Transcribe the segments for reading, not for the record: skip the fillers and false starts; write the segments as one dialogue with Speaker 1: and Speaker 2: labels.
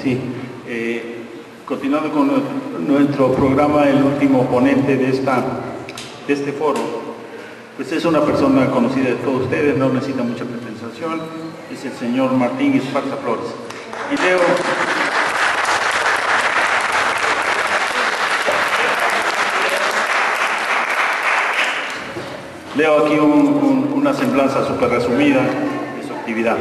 Speaker 1: Sí, continuando con nuestro programa, el último ponente de este foro, pues es una persona conocida de todos ustedes, no necesita mucha presentación, es el señor Martín Esparza Flores. Y leo aquí una semblanza súper resumida de su actividad.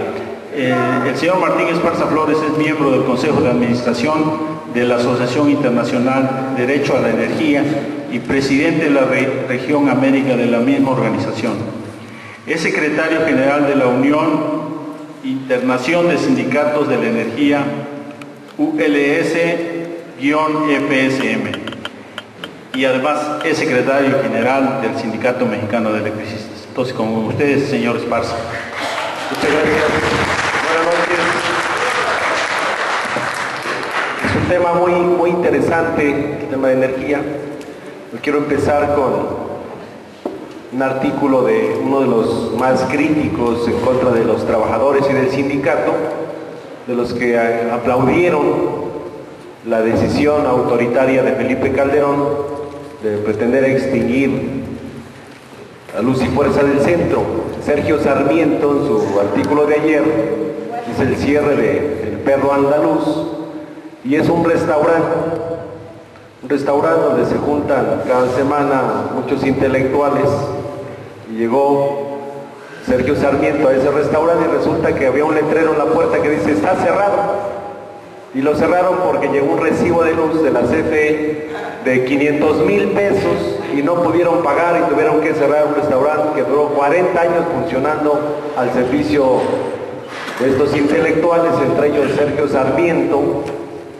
Speaker 1: El señor Martín Esparza Flores es miembro del Consejo de Administración de la Asociación Internacional Derecho a la Energía y presidente de la región América de la misma organización. Es secretario general de la Unión Internación de Sindicatos de la Energía, ULS-EPSM, y además es secretario general del Sindicato Mexicano de Electricistas. Entonces, con ustedes, señor Esparza.
Speaker 2: Muchas gracias. Buenas noches. Es un tema muy interesante, el tema de energía. Yo quiero empezar con un artículo de uno de los más críticos en contra de los trabajadores y del sindicato, de los que aplaudieron la decisión autoritaria de Felipe Calderón de pretender extinguir a Luz y Fuerza del Centro. Sergio Sarmiento, en su artículo de ayer, es el cierre de El Perro Andaluz, y es un restaurante donde se juntan cada semana muchos intelectuales, y llegó Sergio Sarmiento a ese restaurante y resulta que había un letrero en la puerta que dice está cerrado, y lo cerraron porque llegó un recibo de luz de la CFE de 500,000 pesos y no pudieron pagar y tuvieron que cerrar un restaurante que duró 40 años funcionando al servicio de estos intelectuales, entre ellos Sergio Sarmiento.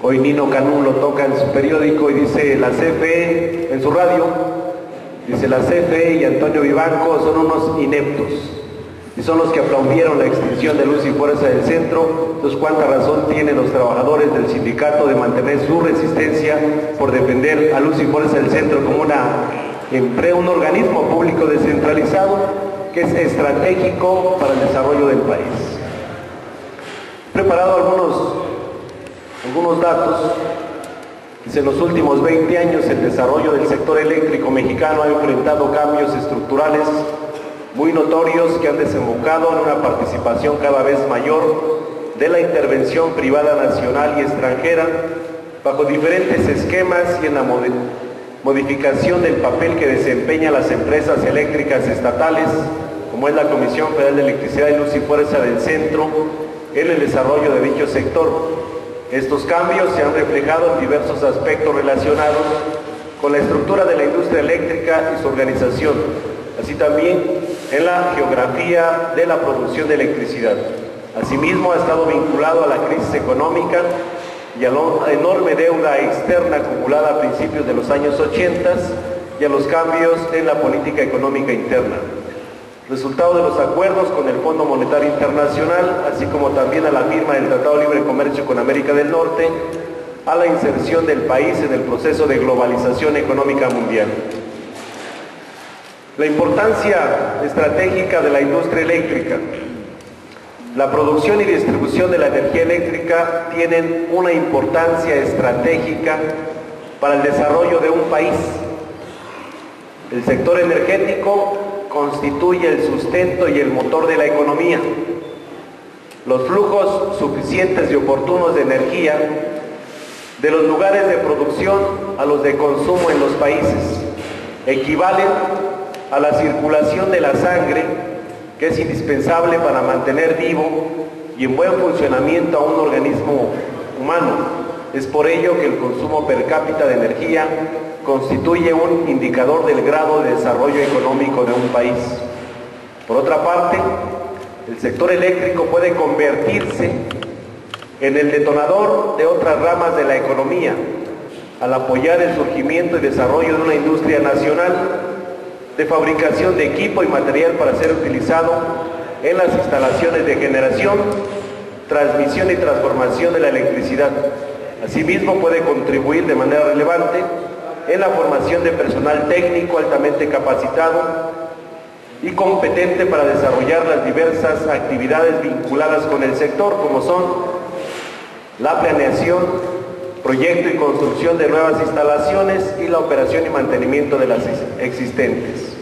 Speaker 2: Hoy Nino Canún lo toca en su periódico y dice la CFE, en su radio, dice la CFE y Antonio Vivanco son unos ineptos y son los que aplaudieron la extinción de Luz y Fuerza del Centro. Entonces, ¿cuánta razón tienen los trabajadores del sindicato de mantener su resistencia por defender a Luz y Fuerza del Centro como un organismo público descentralizado que es estratégico para el desarrollo del país? He preparado algunos datos. Dice, en los últimos 20 años el desarrollo del sector eléctrico mexicano ha enfrentado cambios estructurales muy notorios que han desembocado en una participación cada vez mayor de la intervención privada nacional y extranjera bajo diferentes esquemas y en la modificación del papel que desempeñan las empresas eléctricas estatales, como es la Comisión Federal de Electricidad y Luz y Fuerza del Centro, en el desarrollo de dicho sector. Estos cambios se han reflejado en diversos aspectos relacionados con la estructura de la industria eléctrica y su organización, así también en la geografía de la producción de electricidad. Asimismo, ha estado vinculado a la crisis económica y a la enorme deuda externa acumulada a principios de los años 80 y a los cambios en la política económica interna. Resultado de los acuerdos con el Fondo Monetario Internacional, así como también a la firma del Tratado de Libre Comercio con América del Norte, a la inserción del país en el proceso de globalización económica mundial. La importancia estratégica de la industria eléctrica. La producción y distribución de la energía eléctrica tienen una importancia estratégica para el desarrollo de un país. El sector energético constituye el sustento y el motor de la economía. Los flujos suficientes y oportunos de energía de los lugares de producción a los de consumo en los países equivalen a la circulación de la sangre, que es indispensable para mantener vivo y en buen funcionamiento a un organismo humano. Es por ello que el consumo per cápita de energía constituye un indicador del grado de desarrollo económico de un país. Por otra parte, el sector eléctrico puede convertirse en el detonador de otras ramas de la economía, al apoyar el surgimiento y desarrollo de una industria nacional de fabricación de equipo y material para ser utilizado en las instalaciones de generación, transmisión y transformación de la electricidad. Asimismo, puede contribuir de manera relevante en la formación de personal técnico altamente capacitado y competente para desarrollar las diversas actividades vinculadas con el sector, como son la planeación, proyecto y construcción de nuevas instalaciones y la operación y mantenimiento de las existentes.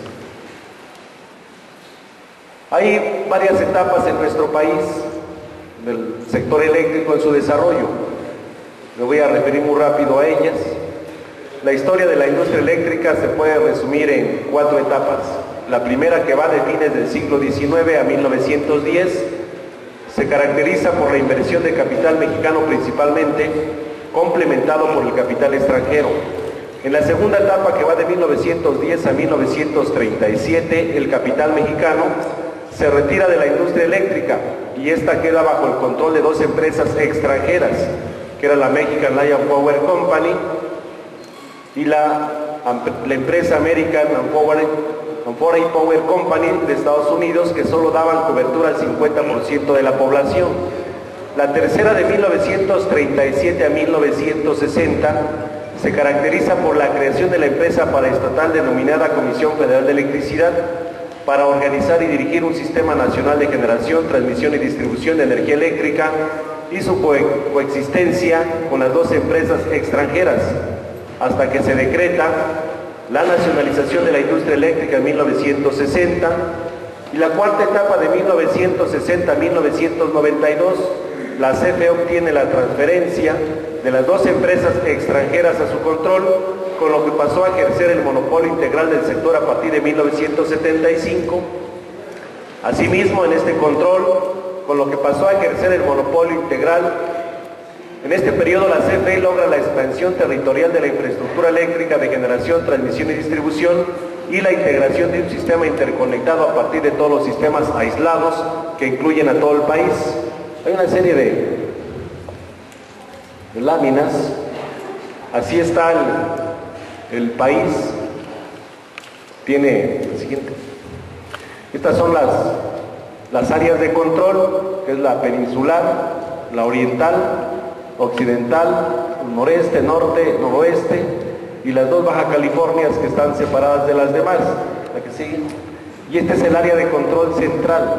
Speaker 2: Hay varias etapas en nuestro país del sector eléctrico en su desarrollo. Me voy a referir muy rápido a ellas. La historia de la industria eléctrica se puede resumir en 4 etapas. La primera, que va de fines del siglo XIX a 1910, se caracteriza por la inversión de capital mexicano principalmente, complementado por el capital extranjero. En la segunda etapa, que va de 1910 a 1937, el capital mexicano se retira de la industria eléctrica y esta queda bajo el control de 2 empresas extranjeras, que era la American Lion Power Company y la empresa American Foreign Power Company de Estados Unidos, que solo daban cobertura al 50% de la población. La tercera, de 1937 a 1960, se caracteriza por la creación de la empresa paraestatal denominada Comisión Federal de Electricidad, para organizar y dirigir un sistema nacional de generación, transmisión y distribución de energía eléctrica y su coexistencia con las 2 empresas extranjeras, hasta que se decreta la nacionalización de la industria eléctrica en 1960, y la cuarta etapa, de 1960 a 1992, la CFE obtiene la transferencia de las 2 empresas extranjeras a su control, con lo que pasó a ejercer el monopolio integral del sector a partir de 1975. Asimismo, en este control, con lo que pasó a ejercer el monopolio integral, en este periodo la CFE logra la expansión territorial de la infraestructura eléctrica de generación, transmisión y distribución y la integración de un sistema interconectado a partir de todos los sistemas aislados que incluyen a todo el país. Hay una serie de láminas. Así está el país. Tiene el siguiente. Estas son las áreas de control, que es la peninsular, la oriental, occidental, noreste, norte, noroeste, y las 2 Baja Californias, que están separadas de las demás. La que sigue. Y este es el área de control central.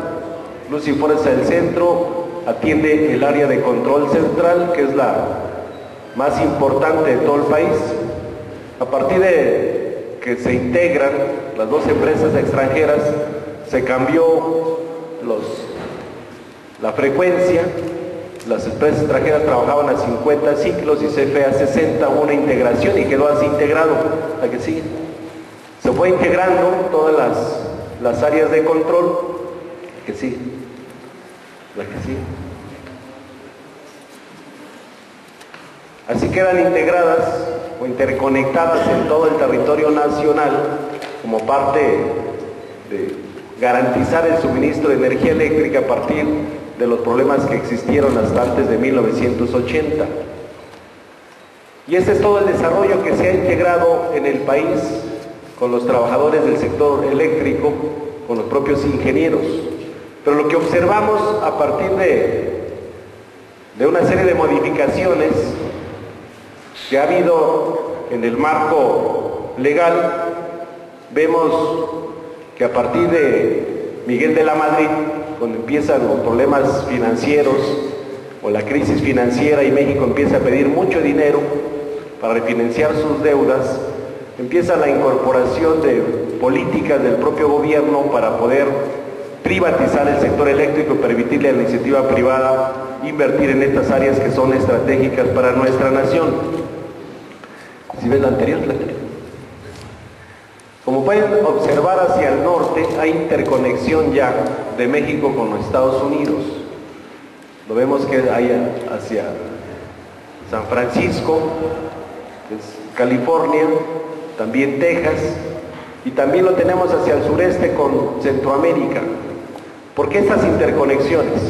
Speaker 2: Luz y Fuerza del Centro atiende el área de control central, que es la más importante de todo el país. A partir de que se integran las 2 empresas extranjeras, se cambió la frecuencia. Las empresas extranjeras trabajaban a 50 ciclos y CFE a 60, hubo una integración y quedó así integrado. La que sigue. Se fue integrando todas las áreas de control. La que sigue. La que sigue. Así quedan integradas o interconectadas en todo el territorio nacional como parte de garantizar el suministro de energía eléctrica a partir de los problemas que existieron hasta antes de 1980. Y este es todo el desarrollo que se ha integrado en el país con los trabajadores del sector eléctrico, con los propios ingenieros. Pero lo que observamos a partir de una serie de modificaciones que ha habido en el marco legal, vemos que a partir de Miguel de la Madrid, cuando empiezan los problemas financieros o la crisis financiera y México empieza a pedir mucho dinero para refinanciar sus deudas, empieza la incorporación de políticas del propio gobierno para poder privatizar el sector eléctrico y permitirle a la iniciativa privada invertir en estas áreas que son estratégicas para nuestra nación. Si ves la anterior, Como pueden observar, hacia el norte hay interconexión ya de México con los Estados Unidos. Lo vemos que hay hacia San Francisco, que es California, también Texas, y también lo tenemos hacia el sureste con Centroamérica. ¿Por qué estas interconexiones?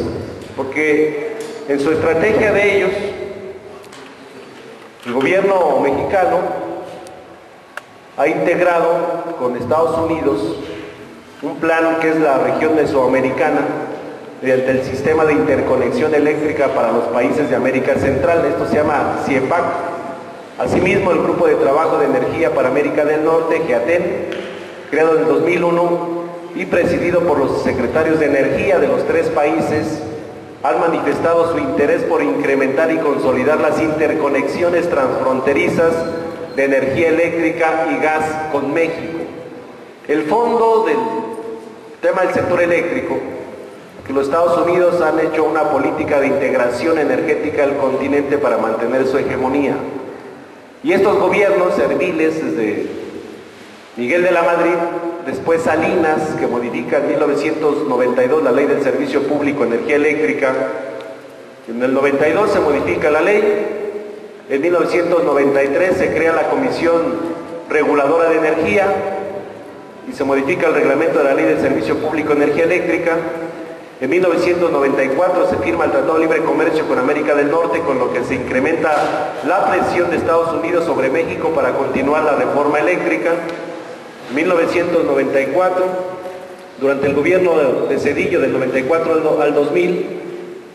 Speaker 2: Porque en su estrategia de ellos, el gobierno mexicano ha integrado con Estados Unidos un plan que es la región mesoamericana mediante el sistema de interconexión eléctrica para los países de América Central. Esto se llama CIEPAC. Asimismo, el Grupo de Trabajo de Energía para América del Norte, GEATEN, creado en el 2001 y presidido por los secretarios de energía de los 3 países, han manifestado su interés por incrementar y consolidar las interconexiones transfronterizas de energía eléctrica y gas con México. El fondo del tema del sector eléctrico, que los Estados Unidos han hecho una política de integración energética del continente para mantener su hegemonía. Y estos gobiernos serviles, desde Miguel de la Madrid, después Salinas, que modifica en 1992 la ley del servicio público de energía eléctrica, en el 92 se modifica la ley, en 1993 se crea la Comisión Reguladora de Energía y se modifica el reglamento de la ley del servicio público de energía eléctrica. En 1994 se firma el Tratado de Libre Comercio con América del Norte, con lo que se incrementa la presión de Estados Unidos sobre México para continuar la reforma eléctrica. En 1994, durante el gobierno de Zedillo, del 94 al 2000,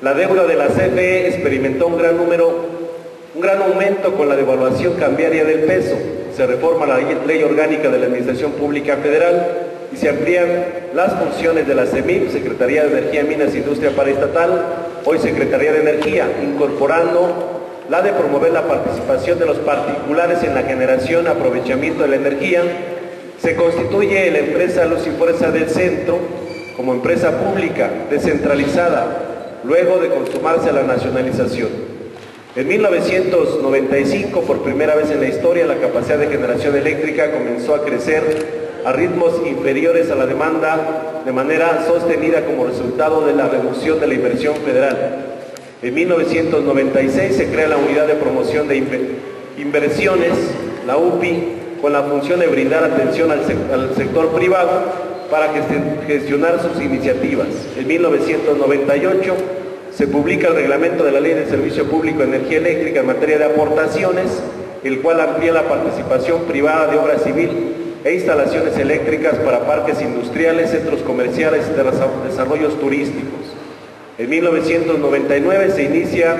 Speaker 2: la deuda de la CFE experimentó un gran aumento con la devaluación cambiaria del peso. Se reforma la Ley Orgánica de la Administración Pública Federal y se amplían las funciones de la CEMIP, Secretaría de Energía, Minas e Industria Paraestatal, hoy Secretaría de Energía, incorporando la de promover la participación de los particulares en la generación y aprovechamiento de la energía. Se constituye la empresa Luz y Fuerza del Centro como empresa pública descentralizada, luego de consumarse la nacionalización. En 1995, por primera vez en la historia, la capacidad de generación eléctrica comenzó a crecer a ritmos inferiores a la demanda de manera sostenida como resultado de la reducción de la inversión federal. En 1996 se crea la Unidad de Promoción de Inversiones, la UPI, con la función de brindar atención al sector privado para gestionar sus iniciativas. En 1998 se publica el reglamento de la Ley de Servicio Público de Energía Eléctrica en materia de aportaciones, el cual amplía la participación privada de obra civil e instalaciones eléctricas para parques industriales, centros comerciales y desarrollos turísticos. En 1999 se inicia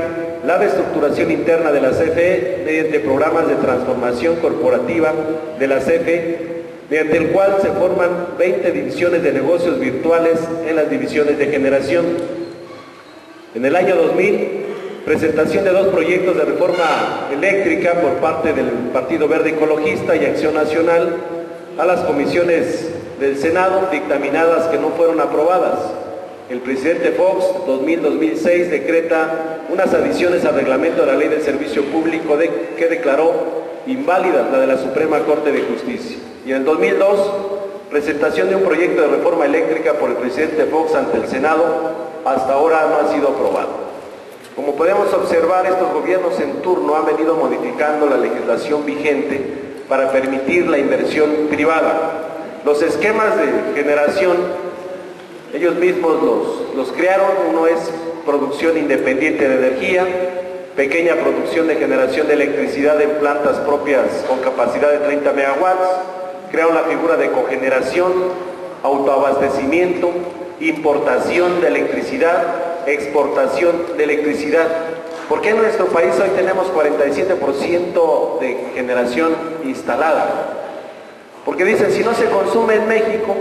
Speaker 2: la reestructuración interna de la CFE mediante programas de transformación corporativa de la CFE, mediante el cual se forman 20 divisiones de negocios virtuales en las divisiones de generación. En el año 2000, presentación de 2 proyectos de reforma eléctrica por parte del Partido Verde Ecologista y Acción Nacional a las comisiones del Senado, dictaminadas que no fueron aprobadas. El presidente Fox, 2000-2006, decreta unas adiciones al reglamento de la Ley del Servicio Público que declaró inválida la de la Suprema Corte de Justicia. Y en el 2002, presentación de un proyecto de reforma eléctrica por el presidente Fox ante el Senado, hasta ahora no ha sido aprobado. Como podemos observar, estos gobiernos en turno han venido modificando la legislación vigente para permitir la inversión privada. Los esquemas de generación ellos mismos los crearon. Uno es producción independiente de energía, pequeña producción de generación de electricidad en plantas propias con capacidad de 30 megawatts, crearon la figura de cogeneración, autoabastecimiento, importación de electricidad, exportación de electricidad. ¿Por qué en nuestro país hoy tenemos 47% de generación instalada? Porque dicen, si no se consume en México,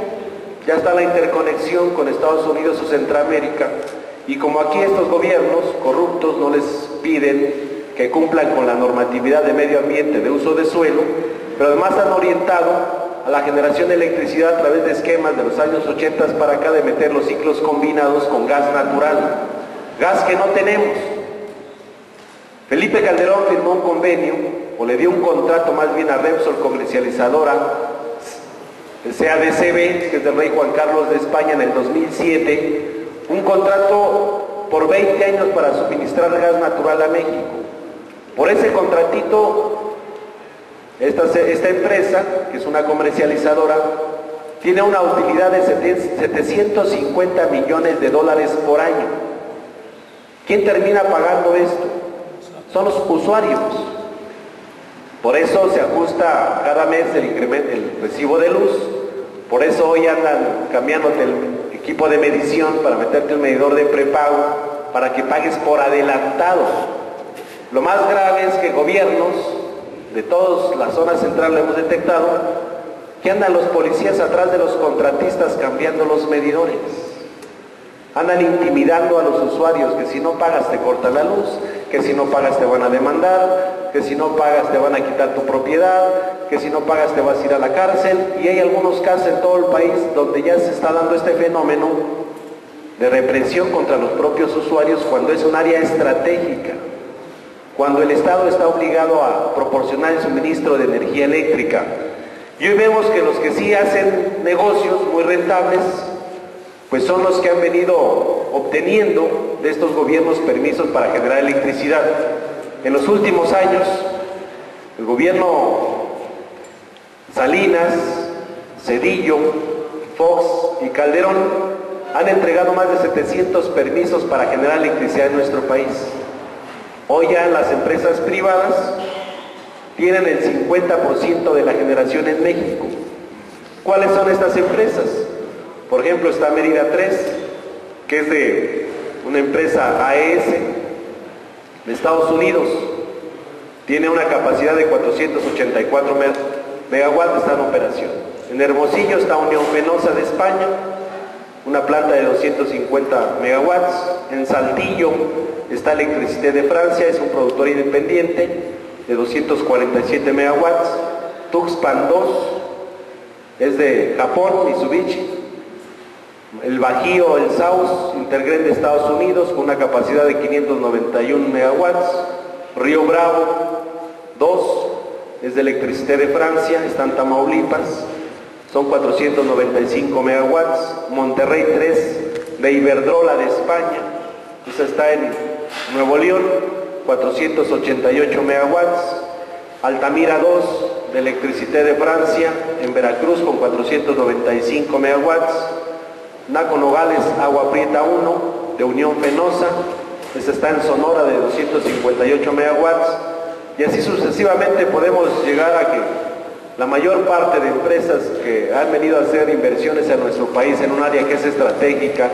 Speaker 2: ya está la interconexión con Estados Unidos o Centroamérica, y como aquí estos gobiernos corruptos no les piden que cumplan con la normatividad de medio ambiente de uso de suelo, pero además han orientado a la generación de electricidad a través de esquemas de los años 80 para acá de meter los ciclos combinados con gas natural, gas que no tenemos. Felipe Calderón firmó un convenio, o le dio un contrato más bien a Repsol, comercializadora, el CADCB, que es del rey Juan Carlos de España, en el 2007, un contrato por 20 años para suministrar gas natural a México. Por ese contratito, esta empresa, que es una comercializadora, tiene una utilidad de 750 millones de dólares por año. ¿Quién termina pagando esto? Son los usuarios. Por eso se ajusta cada mes el recibo de luz. Por eso hoy andan cambiándote el equipo de medición para meterte un medidor de prepago para que pagues por adelantado. Lo más grave es que gobiernos de todas las zonas centrales hemos detectado que andan los policías atrás de los contratistas cambiando los medidores. Andan intimidando a los usuarios que si no pagas te cortan la luz, que si no pagas te van a demandar, que si no pagas te van a quitar tu propiedad, que si no pagas te vas a ir a la cárcel. Y hay algunos casos en todo el país donde ya se está dando este fenómeno de represión contra los propios usuarios cuando es un área estratégica, cuando el Estado está obligado a proporcionar el suministro de energía eléctrica. Y hoy vemos que los que sí hacen negocios muy rentables, pues son los que han venido obteniendo de estos gobiernos permisos para generar electricidad. En los últimos años, el gobierno Salinas, Zedillo, Fox y Calderón han entregado más de 700 permisos para generar electricidad en nuestro país. Hoy ya las empresas privadas tienen el 50% de la generación en México. ¿Cuáles son estas empresas? Por ejemplo, está Mérida 3, que es de una empresa AES de Estados Unidos. Tiene una capacidad de 484 megawatts, está en operación. En Hermosillo está Unión Fenosa de España, una planta de 250 megawatts. En Saltillo está Electricité de Francia, es un productor independiente de 247 megawatts. Tuxpan 2 es de Japón, Mitsubishi. El Bajío, el Saus, Intergren de Estados Unidos, con una capacidad de 591 megawatts. Río Bravo 2 es de Electricité de Francia, está en Tamaulipas, son 495 megawatts. Monterrey 3 de Iberdrola de España, esa está en Nuevo León, 488 megawatts. Altamira 2 de Electricité de Francia, en Veracruz, con 495 megawatts. Naco Nogales, Agua Prieta 1 de Unión Fenosa, esa está en Sonora, de 258 megawatts. Y así sucesivamente podemos llegar a que la mayor parte de empresas que han venido a hacer inversiones en nuestro país en un área que es estratégica,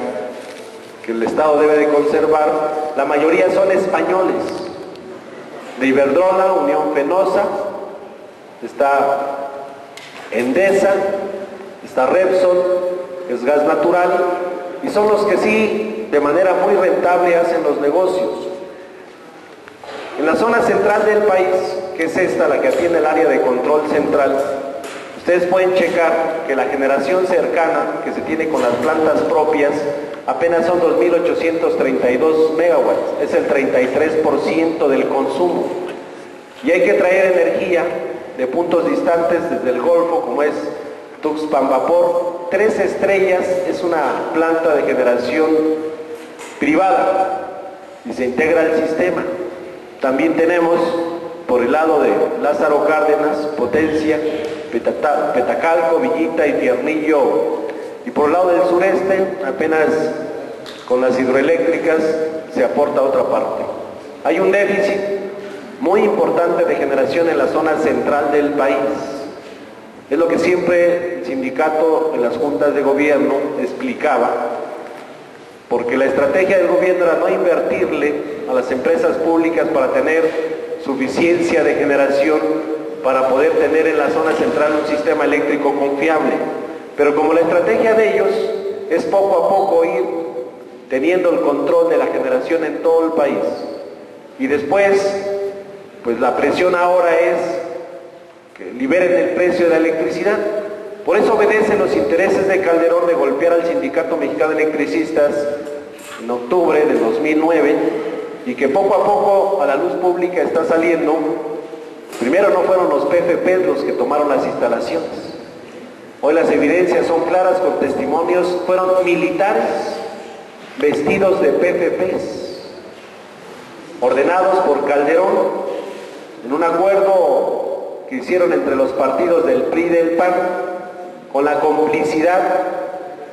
Speaker 2: que el Estado debe de conservar, la mayoría son españoles. De Iberdrola, Unión Fenosa, está Endesa, está Repsol, es gas natural, y son los que sí, de manera muy rentable, hacen los negocios. En la zona central del país, que es esta, la que atiende el área de control central, ustedes pueden checar que la generación cercana que se tiene con las plantas propias apenas son 2.832 megawatts, es el 33% del consumo. Y hay que traer energía de puntos distantes desde el Golfo, como es Tuxpan Vapor. 3 Estrellas es una planta de generación privada y se integra al sistema. También tenemos por el lado de Lázaro Cárdenas, Potencia, Petacalco, Villita y Tiernillo. Y por el lado del sureste, apenas con las hidroeléctricas se aporta otra parte. Hay un déficit muy importante de generación en la zona central del país. Es lo que siempre el sindicato en las juntas de gobierno explicaba, porque la estrategia del gobierno era no invertirle a las empresas públicas para tener suficiencia de generación, para poder tener en la zona central un sistema eléctrico confiable. Pero como la estrategia de ellos es poco a poco ir teniendo el control de la generación en todo el país, y después, pues la presión ahora es que liberen el precio de la electricidad. Por eso obedecen los intereses de Calderón de golpear al Sindicato Mexicano de Electricistas en octubre del 2009, y que poco a poco a la luz pública está saliendo. Primero no fueron los PFP los que tomaron las instalaciones. Hoy las evidencias son claras con testimonios, fueron militares vestidos de PFPs, ordenados por Calderón en un acuerdo que hicieron entre los partidos del PRI y del PAN, con la complicidad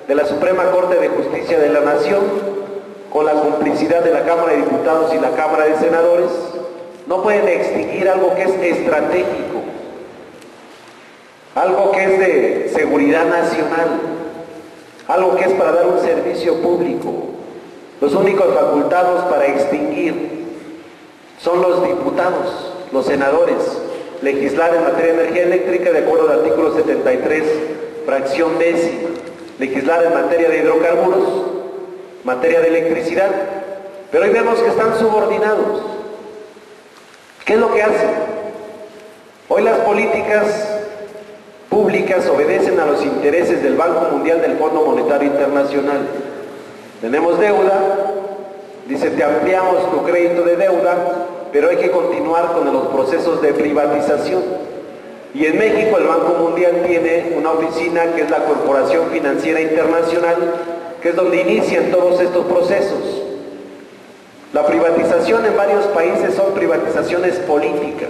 Speaker 2: de la Suprema Corte de Justicia de la Nación, con la complicidad de la Cámara de Diputados y la Cámara de Senadores. No pueden extinguir algo que es estratégico, algo que es de seguridad nacional, algo que es para dar un servicio público. Los únicos facultados para extinguir son los diputados, los senadores. Legislar en materia de energía eléctrica de acuerdo al artículo 73, fracción 10ª. Legislar en materia de hidrocarburos materia de electricidad, pero hoy vemos que están subordinados. ¿Qué es lo que hacen? Hoy las políticas públicas obedecen a los intereses del Banco Mundial, del Fondo Monetario Internacional. Tenemos deuda, dice, te ampliamos tu crédito de deuda, pero hay que continuar con los procesos de privatización. Y en México el Banco Mundial tiene una oficina que es la Corporación Financiera Internacional, que es donde inician todos estos procesos. La privatización en varios países son privatizaciones políticas,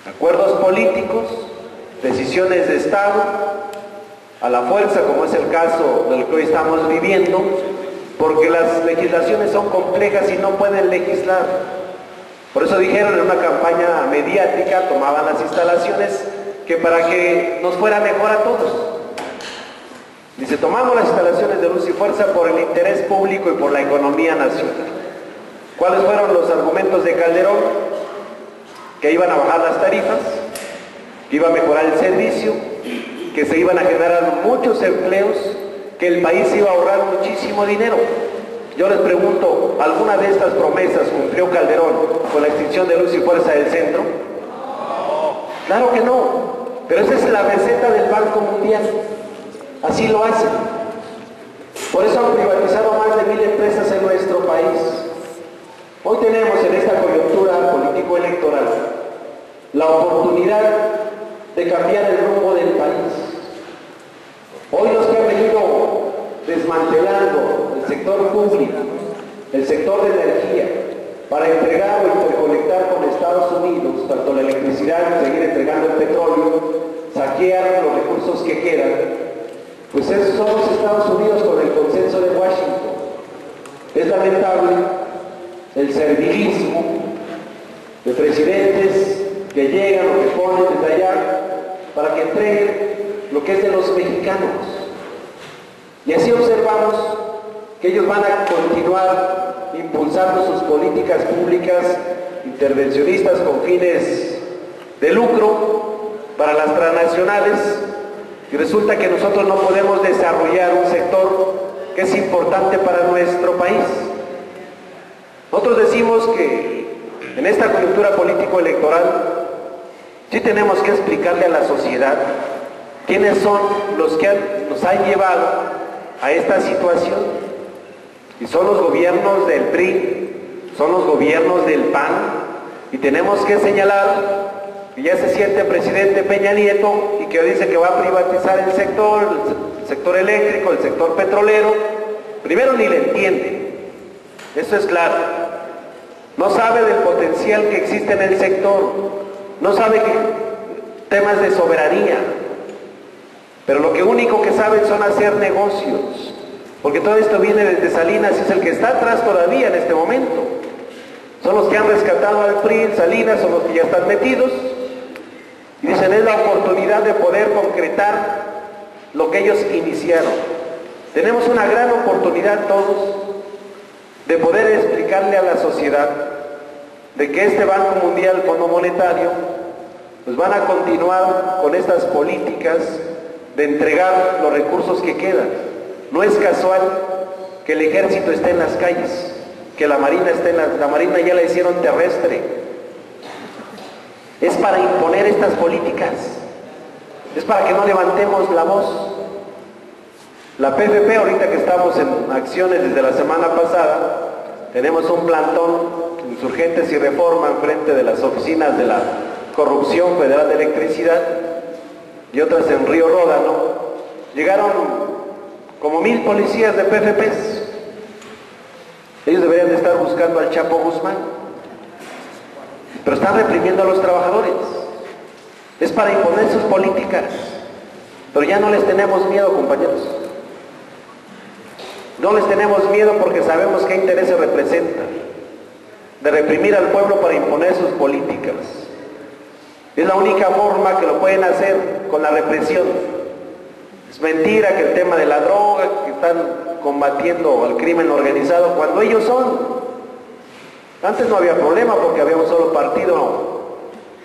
Speaker 2: acuerdos políticos, decisiones de Estado, a la fuerza, como es el caso del que hoy estamos viviendo, porque las legislaciones son complejas y no pueden legislar. Por eso dijeron en una campaña mediática, tomaban las instalaciones, que para que nos fuera mejor a todos. Dice, tomamos las instalaciones de Luz y Fuerza por el interés público y por la economía nacional. ¿Cuáles fueron los argumentos de Calderón? Que iban a bajar las tarifas, que iba a mejorar el servicio, que se iban a generar muchos empleos, que el país iba a ahorrar muchísimo dinero. Yo les pregunto, ¿alguna de estas promesas cumplió Calderón con la extinción de Luz y Fuerza del Centro? Claro que no, pero esa es la receta del Banco Mundial, así lo hacen. Por eso han privatizado más de 1000 empresas en nuestro país. Hoy tenemos en esta coyuntura político-electoral la oportunidad de cambiar el rumbo del país. Hoy los que han venido desmantelando el sector público, el sector de energía, para entregar o interconectar con Estados Unidos, tanto la electricidad, seguir entregando el petróleo, saquear los recursos que quedan, pues esos son los Estados Unidos con el consenso de Washington. Es lamentable el servilismo de presidentes que llegan o que ponen desde allá para que entreguen lo que es de los mexicanos. Y así observamos que ellos van a continuar impulsando sus políticas públicas intervencionistas con fines de lucro para las transnacionales, y resulta que nosotros no podemos desarrollar un sector que es importante para nuestro país. Nosotros decimos que en esta coyuntura político-electoral sí tenemos que explicarle a la sociedad quiénes son los que nos han llevado a esta situación. Y son los gobiernos del PRI, son los gobiernos del PAN, y tenemos que señalar que ya se siente presidente Peña Nieto y que dice que va a privatizar el sector eléctrico, el sector petrolero. Primero ni le entiende, eso es claro. No sabe del potencial que existe en el sector, no sabe que temas de soberanía, pero lo que único que saben son hacer negocios, porque todo esto viene desde Salinas y es el que está atrás todavía en este momento. Son los que han rescatado al PRI, Salinas son los que ya están metidos, y dicen es la oportunidad de poder concretar lo que ellos iniciaron. Tenemos una gran oportunidad todos de poder explicarle a la sociedad de que este Banco Mundial, Fondo Monetario, pues van a continuar con estas políticas de entregar los recursos que quedan. No es casual que el ejército esté en las calles, que la marina esté la marina ya la hicieron terrestre. Es para imponer estas políticas, es para que no levantemos la voz. La PFP, ahorita que estamos en acciones desde la semana pasada, tenemos un plantón Insurgentes y Reforma enfrente de las oficinas de la Corrupción Federal de Electricidad y otras en Río Ródano. Llegaron como 1000 policías de PFPs. Ellos deberían de estar buscando al Chapo Guzmán, pero están reprimiendo a los trabajadores. Es para imponer sus políticas, pero ya no les tenemos miedo, compañeros. No les tenemos miedo porque sabemos qué intereses representan, de reprimir al pueblo para imponer sus políticas. Es la única forma que lo pueden hacer, con la represión. Es mentira que el tema de la droga, que están combatiendo al crimen organizado, cuando ellos son. Antes no había problema porque había un solo partido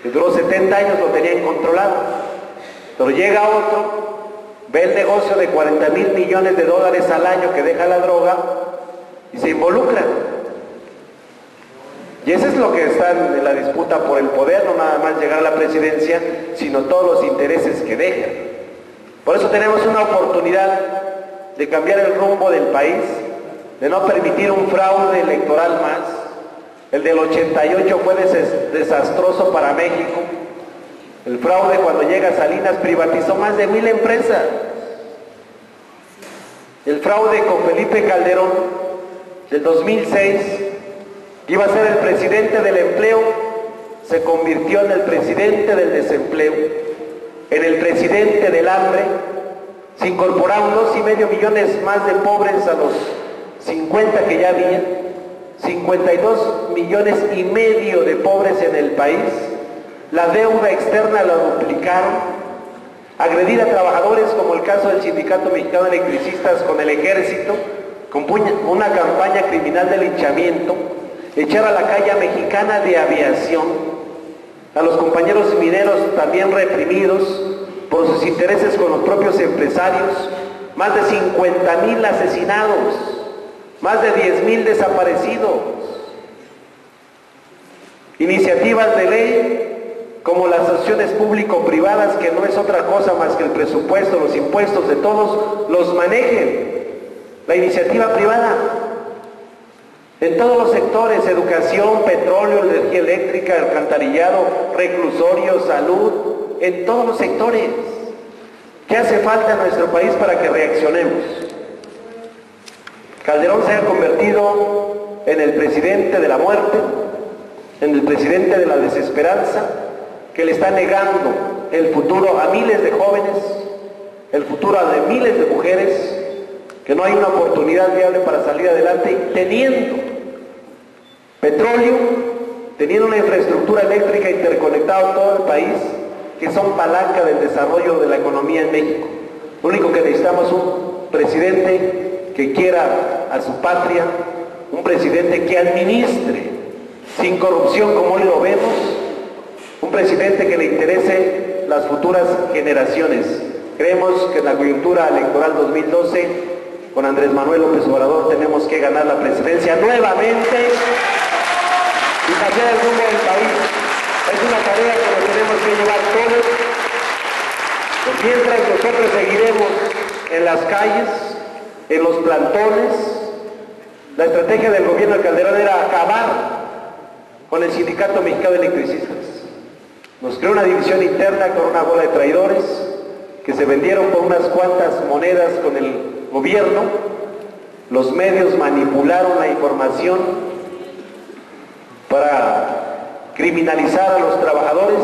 Speaker 2: que duró 70 años, lo tenían controlado. Pero llega otro, ve el negocio de 40,000 millones de dólares al año que deja la droga y se involucran. Y eso es lo que está en la disputa por el poder, no nada más llegar a la presidencia, sino todos los intereses que dejan. Por eso tenemos una oportunidad de cambiar el rumbo del país, de no permitir un fraude electoral más. El del 88 fue desastroso para México. El fraude cuando llega Salinas privatizó más de 1000 empresas. El fraude con Felipe Calderón del 2006, iba a ser el presidente del empleo, se convirtió en el presidente del desempleo, en el presidente del hambre. Se incorporaron 2,5 millones más de pobres a los 50 que ya había, 52,5 millones de pobres en el país. La deuda externa la duplicaron, agredir a trabajadores como el caso del Sindicato Mexicano de Electricistas con el Ejército, con una campaña criminal de linchamiento, echar a la calle a Mexicana de Aviación, a los compañeros mineros también reprimidos por sus intereses con los propios empresarios, más de 50,000 asesinados, más de 10,000 desaparecidos. Iniciativas de ley como las asociaciones público-privadas, que no es otra cosa más que el presupuesto, los impuestos de todos, los manejen. La iniciativa privada, en todos los sectores, educación, petróleo, energía eléctrica, alcantarillado, reclusorio, salud, en todos los sectores. ¿Qué hace falta en nuestro país para que reaccionemos? Calderón se ha convertido en el presidente de la muerte, en el presidente de la desesperanza, que le está negando el futuro a miles de jóvenes, el futuro de miles de mujeres, que no hay una oportunidad viable para salir adelante, teniendo petróleo, teniendo una infraestructura eléctrica interconectada a todo el país, que son palanca del desarrollo de la economía en México. Lo único que necesitamos es un presidente que quiera a su patria, un presidente que administre sin corrupción como hoy lo vemos, un presidente que le interese las futuras generaciones. Creemos que en la coyuntura electoral 2012, con Andrés Manuel López Obrador, tenemos que ganar la presidencia nuevamente y cambiar el rumbo del país. Es una tarea que nos tenemos que llevar todos. Mientras nosotros seguiremos en las calles, en los plantones. La estrategia del gobierno de Calderón era acabar con el Sindicato Mexicano de Electricistas. Nos creó una división interna con una bola de traidores que se vendieron por unas cuantas monedas con el gobierno. Los medios manipularon la información para criminalizar a los trabajadores,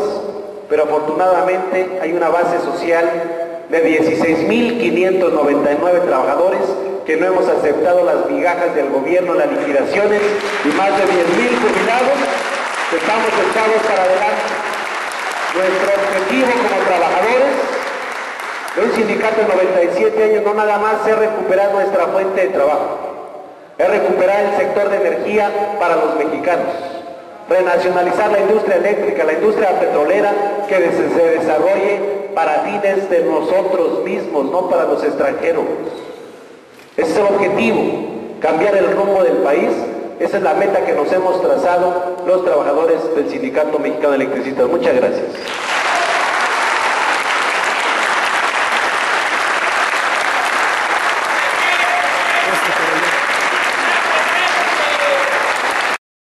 Speaker 2: pero afortunadamente hay una base social de 16,599 trabajadores que no hemos aceptado las migajas del gobierno, las liquidaciones, y más de 10,000 jubilados que estamos echados para adelante. Nuestro objetivo como trabajadores de un sindicato de 97 años no nada más es recuperar nuestra fuente de trabajo, es recuperar el sector de energía para los mexicanos, renacionalizar la industria eléctrica, la industria petrolera, que se desarrolle para fines de nosotros mismos, no para los extranjeros. Ese es el objetivo, cambiar el rumbo del país. Esa es la meta que nos hemos trazado los trabajadores del Sindicato Mexicano de Electricistas. Muchas gracias.